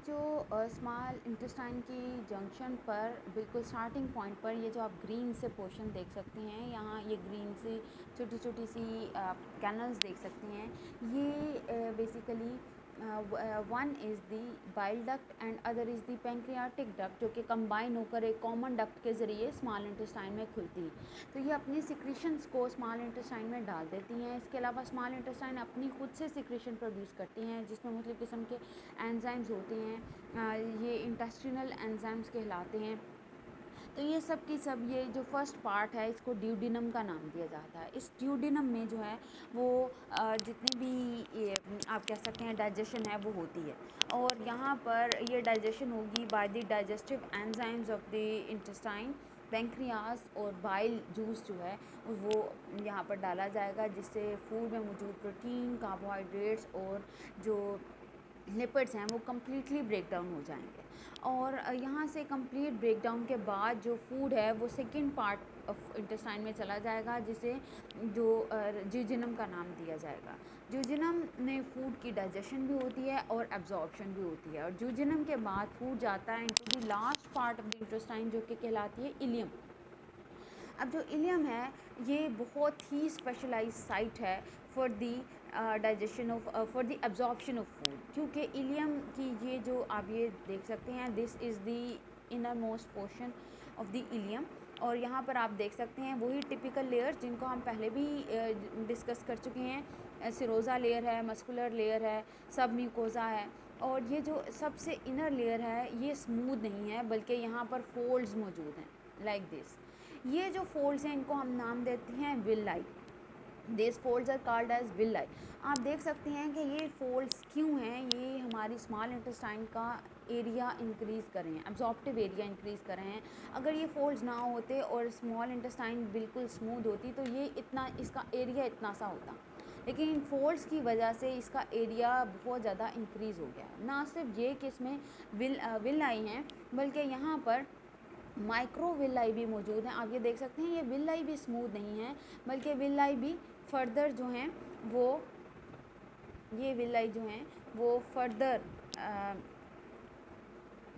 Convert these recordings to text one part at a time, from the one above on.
जो small intestine की junction पर बिल्कुल स्टार्टिंग पॉइंट पर ये जो आप ग्रीन से पोर्शन देख सकते हैं, यहाँ ये ग्रीन सी छोटी छोटी सी कैनल्स देख सकते हैं। ये basically one is the bile duct and other is the pancreatic duct, जो कि कंबाइन होकर एक कॉमन डक्ट के ज़रिए स्मॉल इंटेस्टाइन में खुलती है। तो ये अपनी सिक्रीशंस को स्मॉल इंटेस्टाइन में डाल देती हैं। इसके अलावा स्मॉल इंटेस्टाइन अपनी खुद से सिक्रीशन प्रोड्यूस करती हैं, जिसमें मुख्तलिफ़ किस्म के एंजाइम्स होते हैं। ये इंटेस्टिनल एंजाइम्स कहलाते हैं। तो ये सब की सब, ये जो फर्स्ट पार्ट है इसको ड्यूडिनम का नाम दिया जाता है। इस ड्यूडिनम में जो है वो जितनी भी ये आप कह सकते हैं डाइजेशन है वो होती है, और यहाँ पर ये डाइजेशन होगी by the digestive enzymes of the intestine. Pancreas और बाइल जूस जो है वो यहाँ पर डाला जाएगा, जिससे फूड में मौजूद प्रोटीन, कार्बोहाइड्रेट्स और जो लिपिड्स हैं वो कम्प्लीटली ब्रेक डाउन हो जाएंगे। और यहाँ से कंप्लीट ब्रेक डाउन के बाद जो फूड है वो सेकंड पार्ट ऑफ इंटेस्टाइन में चला जाएगा, जिसे जो ज्यूजिनम का नाम दिया जाएगा। ज्यूजिनम में फूड की डाइजेशन भी होती है और एब्जॉर्प्शन भी होती है, और ज्यूजिनम के बाद फूड जाता है into the last part of the intestine, जो कि कहलाती है इलियम। अब जो इलियम है ये बहुत ही स्पेशलाइज साइट है for the digestion of for the absorption of food, क्योंकि इलियम की ये जो आप ये देख सकते हैं, this is the inner most portion of the ilium. और यहाँ पर आप देख सकते हैं वही टिपिकल लेयर्स जिनको हम पहले भी डिस्कस कर चुके हैं। सिरोज़ा लेयर है, मस्कुलर लेयर है, सब म्यूकोज़ा है। और ये जो सबसे इनर लेयर है ये स्मूथ नहीं है, बल्कि यहाँ पर फोल्ड्स मौजूद हैं लाइक दिस। ये जो फोल्ड्स हैं इनको हम नाम देते हैं villi. This folds are called as villi. आप देख सकते हैं कि ये फोल्ड्स क्यों हैं, ये हमारी स्मॉल इंटेस्टाइन का एरिया इंक्रीज़ कर रहे हैं, एब्जॉर्प्टिव एरिया इंक्रीज़ कर रहे हैं। अगर ये फोल्ड्स ना होते और स्मॉल इंटेस्टाइन बिल्कुल स्मूथ होती तो ये इतना, इसका एरिया इतना सा होता, लेकिन इन फोल्ड्स की वजह से इसका एरिया बहुत ज़्यादा इंक्रीज़ हो गया। ना सिर्फ ये कि इसमें विलाई हैं, बल्कि यहाँ पर माइक्रो विलाई भी मौजूद हैं। आप ये देख सकते हैं ये विलाई भी स्मूथ नहीं है, बल्कि विलाई भी फर्दर जो हैं वो, ये विलाई जो हैं वो फर्दर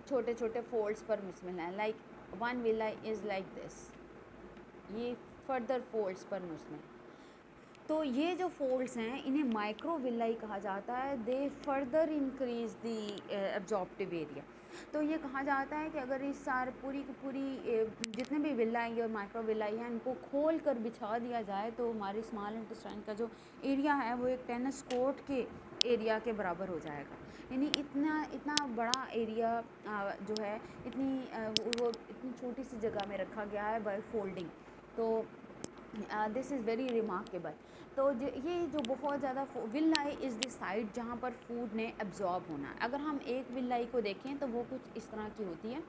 छोटे छोटे फोल्ड्स पर मुश्तमिल हैं। Like one villi is like this, ये फर्दर फोल्ड्स पर मुश्तमिल। तो ये जो फोल्ड्स हैं इन्हें माइक्रो विलाई कहा जाता है। दे further increase the absorptive area. तो ये कहा जाता है कि अगर इस सारे पूरी की पूरी जितने भी विलाई और माइक्रो विलाई हैं इनको खोल कर बिछा दिया जाए तो हमारी स्मॉल इंटेस्टाइन का जो एरिया है वो एक टेनिस कोर्ट के एरिया के बराबर हो जाएगा। यानी इतना इतना बड़ा एरिया जो है, वो इतनी छोटी सी जगह में रखा गया है बाय फोल्डिंग। तो दिस इज़ वेरी रिमार्केबल। तो ये जो बहुत ज़्यादा विलाई इज़ द साइड जहाँ पर फूड ने एब्जॉर्ब होना है। अगर हम एक विलाई को देखें तो वो कुछ इस तरह की होती है।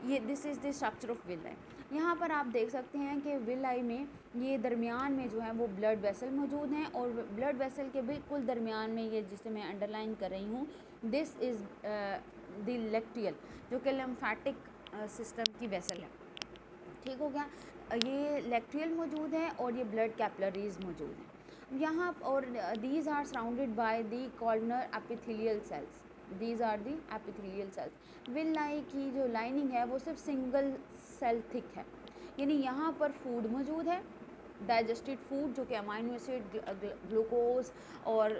ये this is the structure of villi. यहाँ पर आप देख सकते हैं कि विलाई में ये दरमियान में जो है वो ब्लड वेसल मौजूद हैं, और ब्लड वेसल के बिल्कुल दरमियान में ये जिसे मैं अंडरलाइन कर रही हूँ, दिस इज़ द लेक्टियल, जो कि लिम्फेटिक सिस्टम की वेसल है। ठीक हो गया। ये लेक्ट्रियल मौजूद है और ये ब्लड कैपिलरीज मौजूद हैं यहाँ। और these are surrounded by the corner epithelial cells. These are the epithelial cells. Villi की जो लाइनिंग है वो सिर्फ सिंगल सेल थिक है, यानी यहाँ पर फूड मौजूद है, डाइजेस्टेड फूड जो कि अमाइनो एसिड, ग्लूकोज और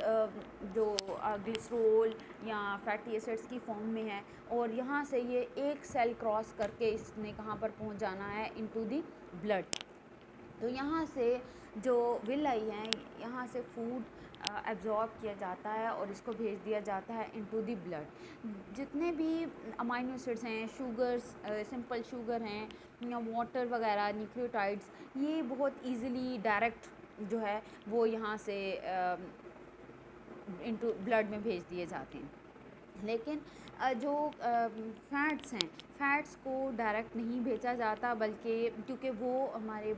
जो ग्लिसरॉल या फैटी एसिड्स की फॉर्म में है। और यहाँ से ये एक सेल क्रॉस करके इसने कहाँ पर पहुँच जाना है, इनटू दी ब्लड। तो यहाँ से जो विलाई है यहाँ से फूड एब्जॉर्ब किया जाता है और इसको भेज दिया जाता है इनटू द ब्लड। जितने भी अमाइनो एसिड्स हैं, शुगर्स, सिंपल शुगर हैं या वाटर वगैरह, न्यूक्लियोटाइड्स, ये बहुत इजीली डायरेक्ट जो है वो यहाँ से इनटू ब्लड में भेज दिए जाते हैं। लेकिन जो फ़ैट्स हैं, फ़ैट्स को डायरेक्ट नहीं भेजा जाता, बल्कि क्योंकि वो हमारे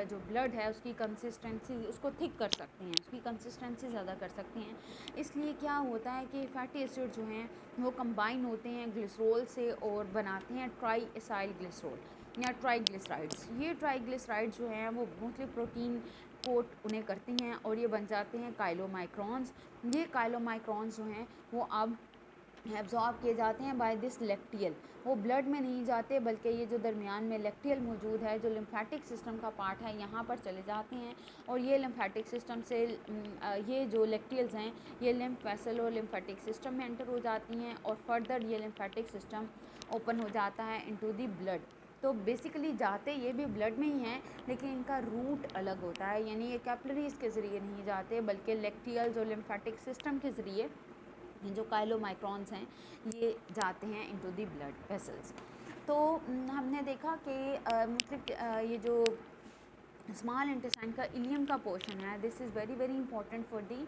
जो ब्लड है उसकी कंसिस्टेंसी उसको थिक कर सकते हैं, उसकी कंसिस्टेंसी ज़्यादा कर सकते हैं। इसलिए क्या होता है कि फ़ैटी एसिड जो हैं वो कंबाइन होते हैं ग्लिसरॉल से और बनाते हैं ट्राई एसाइल ग्लिसरॉल या ट्राइग्लिसराइड्स। ये ट्राइग्लिसराइड्स जो हैं वो मुख्तलिफ प्रोटीन कोट उन्हें करती हैं और ये बन जाते हैं काइलोमाइक्रॉन्स। ये काइलोमाइक्रॉन्स जो हैं वो अब एब्जॉर्ब किए जाते हैं बाय दिस लेक्टियल। वो ब्लड में नहीं जाते बल्कि ये जो दरमियान में लेक्टियल मौजूद है, जो लिम्फेटिक सिस्टम का पार्ट है, यहाँ पर चले जाते हैं। और ये लिम्फेटिक सिस्टम से ये जो लेक्टियल्स हैं ये लिम्फ वेसल और लिम्फेटिक सिस्टम में एंटर हो जाती हैं और फर्दर ये लिम्फेटिक सिस्टम ओपन हो जाता है इनटू द ब्लड। तो बेसिकली जाते ये भी ब्लड में ही हैं, लेकिन इनका रूट अलग होता है, यानी ये कैपिलरीज के ज़रिए नहीं जाते बल्कि लेक्टियल्स और लिम्फेटिक सिस्टम के ज़रिए जो काइलोमाइक्रॉन्स हैं ये जाते हैं इनटू द ब्लड वेसल्स। तो हमने देखा कि मतलब ये जो स्मॉल इंटेस्टाइन का इलियम का पोर्शन है, this is very very important for the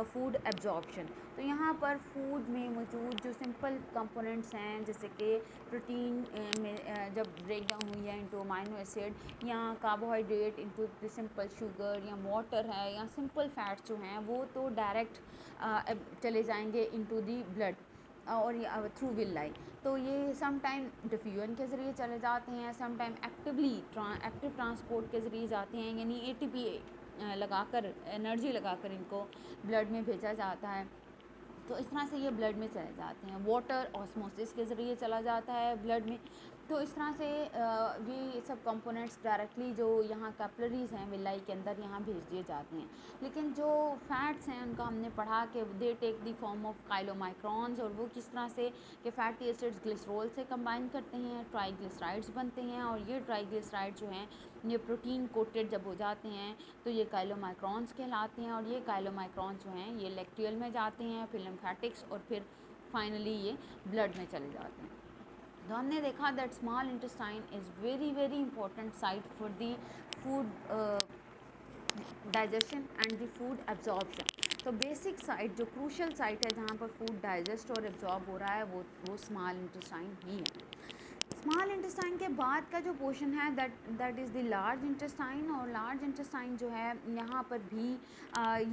food absorption. तो यहाँ पर फूड में मौजूद जो सिंपल कंपोनेंट्स हैं, जैसे कि प्रोटीन में जब ब्रेक डाउन हुई है इनटू अमाइनो एसिड, या carbohydrate into the simple sugar, या वाटर है, या सिंपल फैट्स जो हैं वो तो डायरेक्ट चले जाएंगे इनटू दी ब्लड और थ्रू विलाई। तो ये सम टाइम डिफ्यूजन के ज़रिए चले जाते हैं, सम टाइम एक्टिव ट्रांसपोर्ट के ज़रिए जाते हैं, यानी एटीपी लगाकर, एनर्जी लगाकर इनको ब्लड में भेजा जाता है। तो इस तरह से ये ब्लड में चले जाते हैं। वाटर ऑस्मोसिस के ज़रिए चला जाता है ब्लड में। तो इस तरह से ये सब कंपोनेंट्स डायरेक्टली जो यहाँ कैपिलरीज़ हैं विलाई के अंदर यहाँ भेज दिए जाते हैं। लेकिन जो फैट्स हैं उनका हमने पढ़ा कि they take the form of chylomicrons, और वो किस तरह से कि फैटी एसिड्स ग्लिसरॉल से कंबाइन करते हैं, ट्राइग्लिसराइड्स बनते हैं, और ये ट्राइग्लिसराइड जो हैं ये प्रोटीन कोटेड जब हो जाते हैं तो ये काइलोमाइक्रॉन्स कहलाते हैं। और ये काइलोमाइक्रॉन्स जो हैं ये लेक्टियल में जाते हैं, फिर लिम्फेटिक्स, और फिर फाइनली ये ब्लड में चले जाते हैं। तो हमने देखा that small intestine is very very important site for the food digestion and the food absorption. तो बेसिक साइट, जो क्रूशल साइट है जहाँ पर फूड डाइजेस्ट और एब्जॉर्ब हो रहा है, वो स्मॉल इंटेस्टाइन ही है। स्मॉल इंटेस्टाइन के बाद का जो पोर्शन है that is the large intestine. और लार्ज इंटेस्टाइन जो है यहाँ पर भी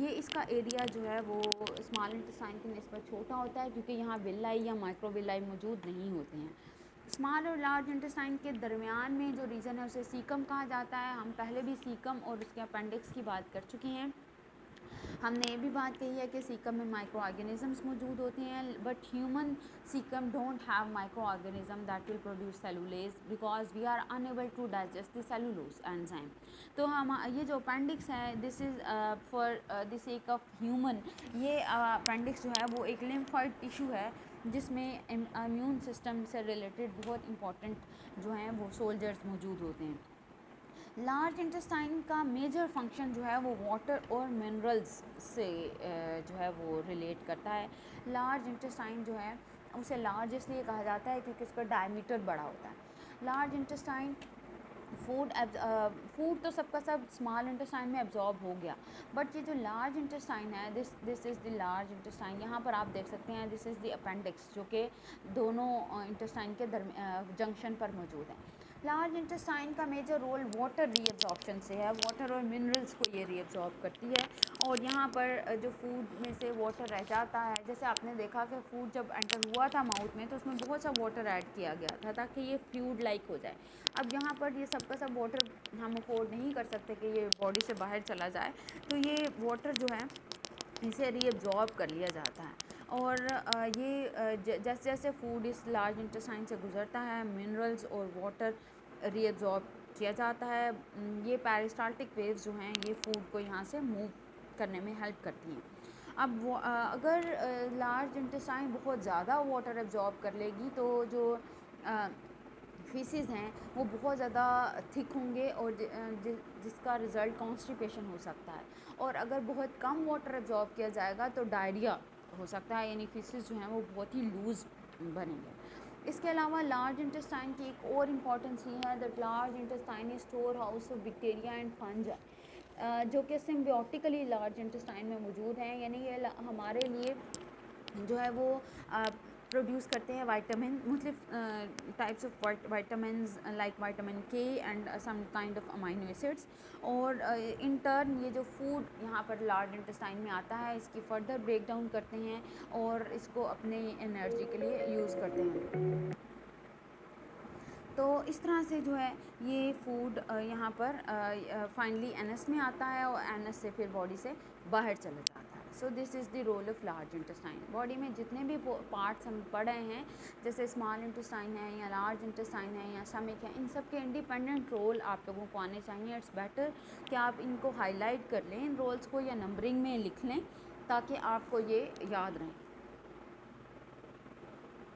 ये इसका एरिया जो है वो स्मॉल इंटेस्टाइन की निस्बत छोटा होता है, क्योंकि यहाँ विलाई या माइक्रोविलाई मौजूद नहीं होते हैं। स्मॉल और लार्ज इंटेस्टाइन के दरमियान में जो रीजन है उसे सीकम कहा जाता है। हम पहले भी सीकम और उसके अपेंडिक्स की बात कर चुके हैं। हमने ये भी बात कही है कि सीकम में माइक्रो ऑर्गेनिजम्स मौजूद होते हैं, but human caecum don't have microorganism that will produce cellulase because we are unable to digest the cellulose enzyme. तो हम ये जो अपेंडिक्स है this is for the sake of human. ये अपेंडिक्स जो है वो एक लिम्फॉइड टिश्यू है जिसमें इम्यून सिस्टम से रिलेटेड बहुत इंपॉर्टेंट जो हैं वो सोल्जर्स मौजूद होते हैं। लार्ज इंटेस्टाइन का मेजर फंक्शन जो है वो वाटर और मिनरल्स से जो है वो रिलेट करता है। लार्ज इंटेस्टाइन जो है उसे लार्ज इसलिए कहा जाता है क्योंकि उसका डायमीटर बड़ा होता है। लार्ज इंटेस्टाइन फूड तो सबका सब स्मॉल इंटेस्टाइन में एब्जॉर्ब हो गया, बट ये जो लार्ज इंटेस्टाइन है this is the large intestine. यहाँ पर आप देख सकते हैं दिस इज़ द अपेंडिक्स, जो कि दोनों इंटेस्टाइन के जंक्शन पर मौजूद है। लार्ज इंटेस्टाइन का मेजर रोल वाटर रीअब्जॉर्प्शन से है। वाटर और मिनरल्स को ये रीअब्जॉर्ब करती है, और यहाँ पर जो फूड में से वाटर रह जाता है, जैसे आपने देखा कि फूड जब एंटर हुआ था माउथ में तो उसमें बहुत सा वाटर ऐड किया गया था ताकि ये फ्लूइड लाइक हो जाए। अब यहाँ पर ये सबका सब वाटर हम अफोर्ड नहीं कर सकते कि ये बॉडी से बाहर चला जाए, तो ये वाटर जो है इसे रीअब्जॉर्ब कर लिया जाता है। और ये जैसे जैसे फूड इस लार्ज इंटेस्टाइन से गुजरता है मिनरल्स और वाटर रीअब्जॉर्ब किया जाता है। ये पेरिस्टाल्टिक वेव्स जो हैं ये फूड को यहाँ से मूव करने में हेल्प करती हैं। अब वो अगर लार्ज इंटेस्टाइन बहुत ज़्यादा वाटर एब्जॉर्ब कर लेगी तो जो फीसिस हैं वो बहुत ज़्यादा थिक होंगे और जिसका रिज़ल्ट कॉन्स्टिपेशन हो सकता है। और अगर बहुत कम वाटर एब्जॉर्ब किया जाएगा तो डायरिया हो सकता है, यानी फीसिस जो हैं वो बहुत ही लूज़ बनेंगे। इसके अलावा लार्ज इंटेस्टाइन की एक और इम्पॉर्टेंस ये है that large intestine is store house of bacteria and fungi, जो कि सिम्बियोटिकली लार्ज इंटेस्टाइन में मौजूद हैं, यानी ये हमारे लिए जो है वो प्रोड्यूस करते हैं वाइटामिन, मुख्तलिफ types of vitamin like vitamin K and some kind of amino acids. और इन टर्न ये जो फूड यहाँ पर लार्ज इंटेस्टाइन में आता है इसकी फर्दर ब्रेक डाउन करते हैं और इसको अपने एनर्जी के लिए यूज़ करते हैं। तो इस तरह से जो है ये फूड यहाँ पर फाइनली एनएस में आता है और एनएस से फिर बॉडी से बाहर चला जाता है। So this is the role of large intestine. Body में जितने भी पार्ट्स हम पढ़ रहे हैं, जैसे स्मॉल इंटेस्टाइन है या लार्ज इंटेस्टाइन है या स्टमक है, इन सब के इंडिपेंडेंट रोल आप लोगों को आने चाहिए। इट्स बेटर कि आप इनको हाईलाइट कर लें, इन रोल्स को, या नंबरिंग में लिख लें, ताकि आपको ये याद रहें।